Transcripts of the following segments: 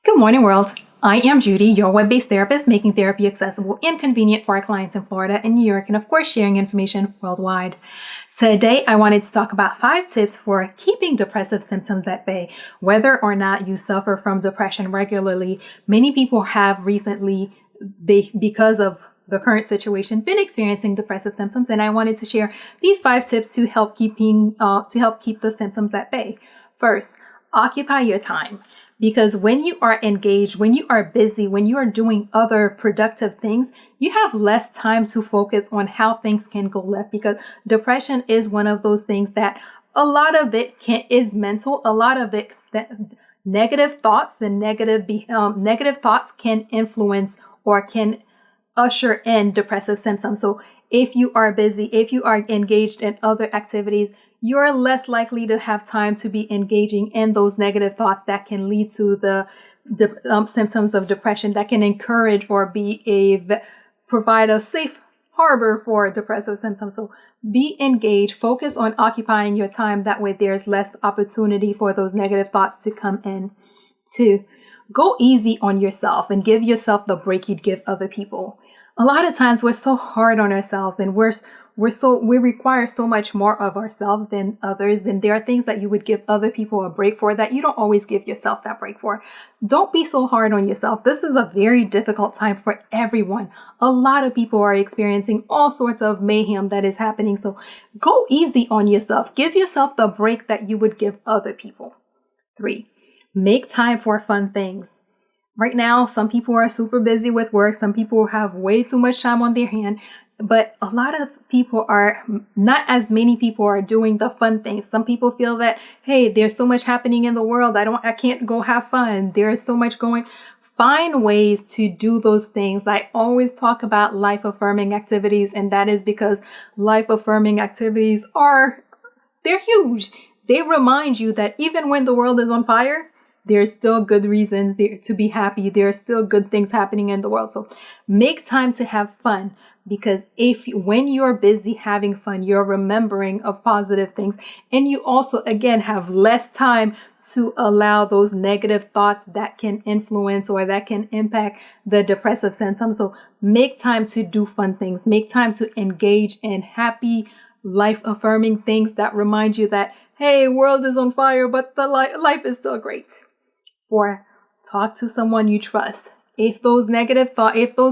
Good morning, world. I am Judy, your web-based therapist, making therapy accessible and convenient for our clients in Florida and New York, and of course, sharing information worldwide. Today, I wanted to talk about 5 tips for keeping depressive symptoms at bay. Whether or not you suffer from depression regularly, many people have recently, because of the current situation, been experiencing depressive symptoms, and I wanted to share these 5 tips to help keep the symptoms at bay. First, occupy your time. Because when you are engaged, when you are busy, when you are doing other productive things, you have less time to focus on how things can go left. Because depression is one of those things that a lot of it is mental. A lot of it, negative thoughts and negative thoughts can influence or can usher in depressive symptoms. So if you are busy, if you are engaged in other activities, you're less likely to have time to be engaging in those negative thoughts that can lead to the symptoms of depression, that can encourage or provide a safe harbor for depressive symptoms. So be engaged, focus on occupying your time. That way there's less opportunity for those negative thoughts to come in. 2, go easy on yourself and give yourself the break you'd give other people. A lot of times we're so hard on ourselves and we require so much more of ourselves than others. Then there are things that you would give other people a break for that you don't always give yourself that break for. Don't be so hard on yourself. This is a very difficult time for everyone. A lot of people are experiencing all sorts of mayhem that is happening. So go easy on yourself. Give yourself the break that you would give other people. 3, make time for fun things. Right now, some people are super busy with work. Some people have way too much time on their hand. But a lot of people not as many people are doing the fun things. Some people feel that, hey, there's so much happening in the world. I can't go have fun. There's so much going. Find ways to do those things. I always talk about life affirming activities, and that is because life affirming activities they're huge. They remind you that even when the world is on fire, there's still good reasons to be happy. There are still good things happening in the world. So make time to have fun, because when you're busy having fun, you're remembering of positive things. And you also, again, have less time to allow those negative thoughts that can influence or that can impact the depressive symptoms. So make time to do fun things. Make time to engage in happy, life affirming things that remind you that, hey, world is on fire, but the life is still great. 4, talk to someone you trust. If those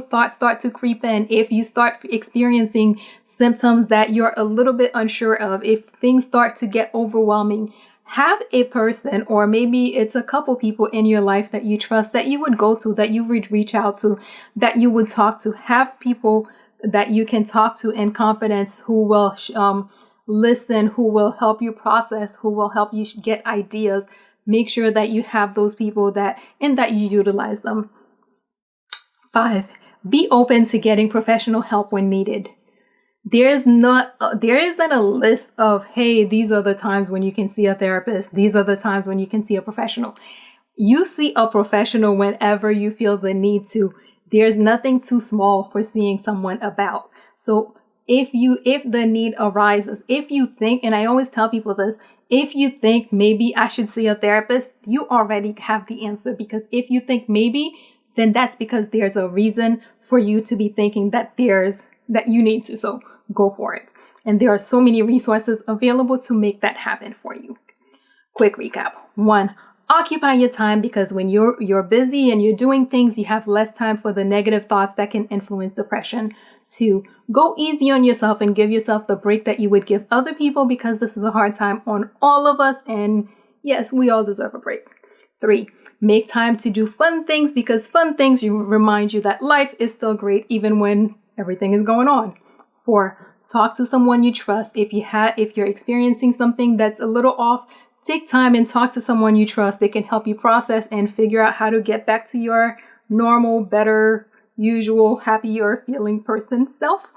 thoughts start to creep in, if you start experiencing symptoms that you're a little bit unsure of, if things start to get overwhelming, have a person, or maybe it's a couple people in your life that you trust, that you would go to, that you would reach out to, that you would talk to. Have people that you can talk to in confidence who will listen, who will help you process, who will help you get ideas. Make sure that you have those people that you utilize them. 5, be open to getting professional help when needed. There isn't a list of, hey, these are the times when you can see a therapist. These are the times when you can see a professional. You see a professional whenever you feel the need to. There's nothing too small for seeing someone about. So if the need arises, if you think, and I always tell people this, if you think maybe I should see a therapist, you already have the answer. Because if you think maybe, then that's because there's a reason for you to be thinking that you need to. So go for it. And there are so many resources available to make that happen for you. Quick recap. 1, occupy your time, because when you're busy and you're doing things, you have less time for the negative thoughts that can influence depression. 2, go easy on yourself and give yourself the break that you would give other people, because this is a hard time on all of us. And yes, we all deserve a break. 3, make time to do fun things, because fun things remind you that life is still great even when everything is going on. 4, talk to someone you trust. If you're experiencing something that's a little off, take time and talk to someone you trust. They can help you process and figure out how to get back to your normal, better, usual, happier feeling person self.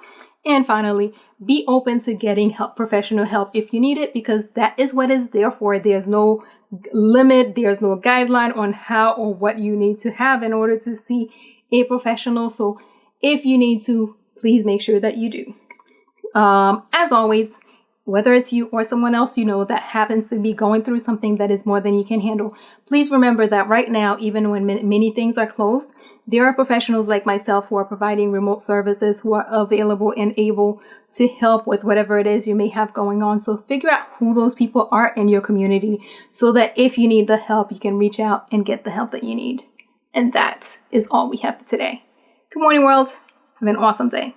And finally, be open to getting professional help if you need it, because that is what it's there for. There's no limit, there's no guideline on how or what you need to have in order to see a professional. So if you need to, please make sure that you do. As always, whether it's you or someone else you know that happens to be going through something that is more than you can handle, please remember that right now, even when many things are closed, there are professionals like myself who are providing remote services, who are available and able to help with whatever it is you may have going on. So figure out who those people are in your community so that if you need the help, you can reach out and get the help that you need. And that is all we have for today. Good morning, world. Have an awesome day.